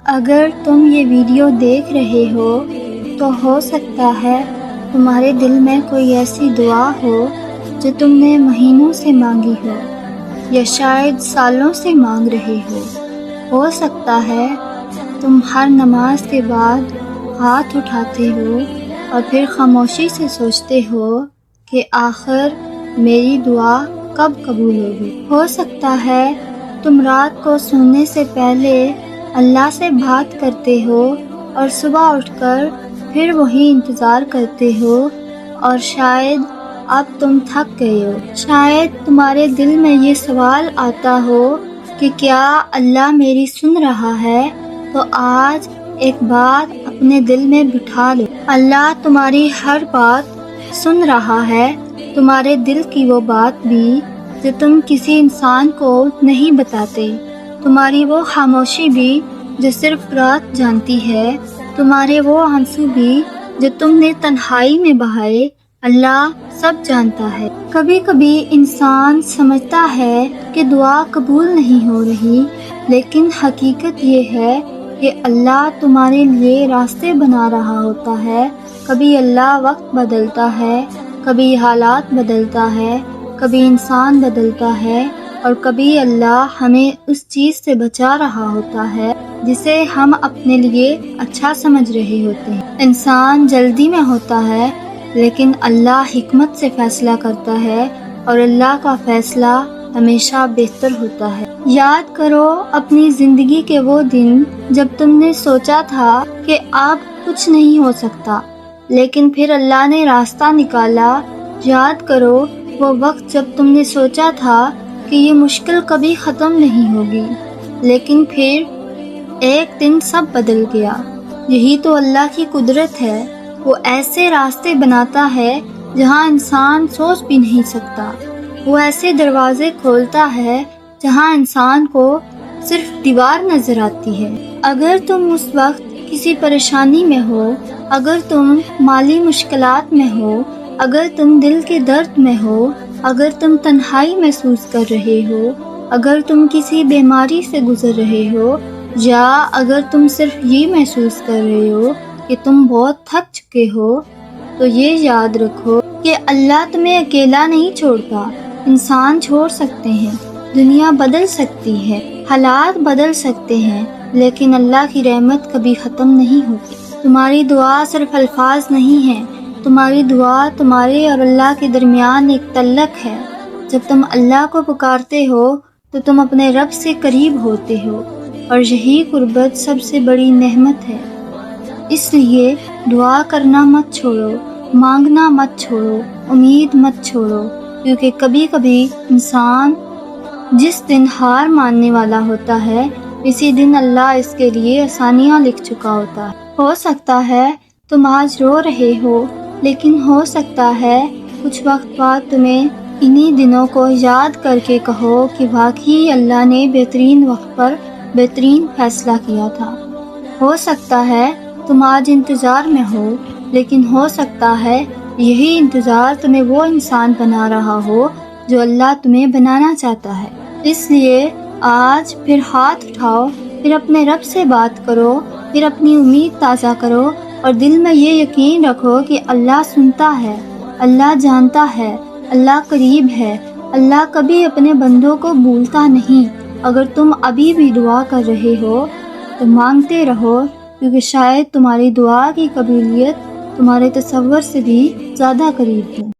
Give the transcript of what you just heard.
اگر تم یہ ویڈیو دیکھ رہے ہو تو ہو سکتا ہے تمہارے دل میں کوئی ایسی دعا ہو جو تم نے مہینوں سے مانگی ہو یا شاید سالوں سے مانگ رہے ہو سکتا ہے تم ہر نماز کے بعد ہاتھ اٹھاتے ہو اور پھر خاموشی سے سوچتے ہو کہ آخر میری دعا کب قبول ہوگی۔ ہو سکتا ہے تم رات کو سونے سے پہلے اللہ سے بات کرتے ہو اور صبح اٹھ کر پھر وہی انتظار کرتے ہو، اور شاید اب تم تھک گئے ہو۔ شاید تمہارے دل میں یہ سوال آتا ہو کہ کیا اللہ میری سن رہا ہے؟ تو آج ایک بات اپنے دل میں بٹھا لو، اللہ تمہاری ہر بات سن رہا ہے، تمہارے دل کی وہ بات بھی جو تم کسی انسان کو نہیں بتاتے، تمہاری وہ خاموشی بھی جو صرف رات جانتی ہے، تمہارے وہ آنسو بھی جو تم نے تنہائی میں بہائے، اللہ سب جانتا ہے۔ کبھی کبھی انسان سمجھتا ہے کہ دعا قبول نہیں ہو رہی، لیکن حقیقت یہ ہے کہ اللہ تمہارے لیے راستے بنا رہا ہوتا ہے۔ کبھی اللہ وقت بدلتا ہے، کبھی حالات بدلتا ہے، کبھی انسان بدلتا ہے، اور کبھی اللہ ہمیں اس چیز سے بچا رہا ہوتا ہے جسے ہم اپنے لیے اچھا سمجھ رہے ہوتے ہیں۔ انسان جلدی میں ہوتا ہے، لیکن اللہ حکمت سے فیصلہ کرتا ہے، اور اللہ کا فیصلہ ہمیشہ بہتر ہوتا ہے۔ یاد کرو اپنی زندگی کے وہ دن جب تم نے سوچا تھا کہ اب کچھ نہیں ہو سکتا، لیکن پھر اللہ نے راستہ نکالا۔ یاد کرو وہ وقت جب تم نے سوچا تھا کہ یہ مشکل کبھی ختم نہیں ہوگی، لیکن پھر ایک دن سب بدل گیا۔ یہی تو اللہ کی قدرت ہے، وہ ایسے راستے بناتا ہے جہاں انسان سوچ بھی نہیں سکتا، وہ ایسے دروازے کھولتا ہے جہاں انسان کو صرف دیوار نظر آتی ہے۔ اگر تم اس وقت کسی پریشانی میں ہو، اگر تم مالی مشکلات میں ہو، اگر تم دل کے درد میں ہو، اگر تم تنہائی محسوس کر رہے ہو، اگر تم کسی بیماری سے گزر رہے ہو، یا اگر تم صرف یہ محسوس کر رہے ہو کہ تم بہت تھک چکے ہو، تو یہ یاد رکھو کہ اللہ تمہیں اکیلا نہیں چھوڑتا۔ انسان چھوڑ سکتے ہیں، دنیا بدل سکتی ہے، حالات بدل سکتے ہیں، لیکن اللہ کی رحمت کبھی ختم نہیں ہوتی۔ تمہاری دعا صرف الفاظ نہیں ہے، تمہاری دعا تمہارے اور اللہ کے درمیان ایک تعلق ہے۔ جب تم اللہ کو پکارتے ہو تو تم اپنے رب سے قریب ہوتے ہو، اور یہی قربت سب سے بڑی نعمت ہے۔ اس لیے دعا کرنا مت چھوڑو، مانگنا مت چھوڑو، امید مت چھوڑو، کیونکہ کبھی کبھی انسان جس دن ہار ماننے والا ہوتا ہے، اسی دن اللہ اس کے لیے آسانیاں لکھ چکا ہوتا ہے۔ ہو سکتا ہے تم آج رو رہے ہو، لیکن ہو سکتا ہے کچھ وقت بعد تمہیں انہی دنوں کو یاد کر کے کہو کہ واقعی اللہ نے بہترین وقت پر بہترین فیصلہ کیا تھا۔ ہو سکتا ہے تم آج انتظار میں ہو، لیکن ہو سکتا ہے یہی انتظار تمہیں وہ انسان بنا رہا ہو جو اللہ تمہیں بنانا چاہتا ہے۔ اس لیے آج پھر ہاتھ اٹھاؤ، پھر اپنے رب سے بات کرو، پھر اپنی امید تازہ کرو، اور دل میں یہ یقین رکھو کہ اللہ سنتا ہے، اللہ جانتا ہے، اللہ قریب ہے، اللہ کبھی اپنے بندوں کو بھولتا نہیں۔ اگر تم ابھی بھی دعا کر رہے ہو تو مانگتے رہو، کیونکہ شاید تمہاری دعا کی قبولیت تمہارے تصور سے بھی زیادہ قریب ہے۔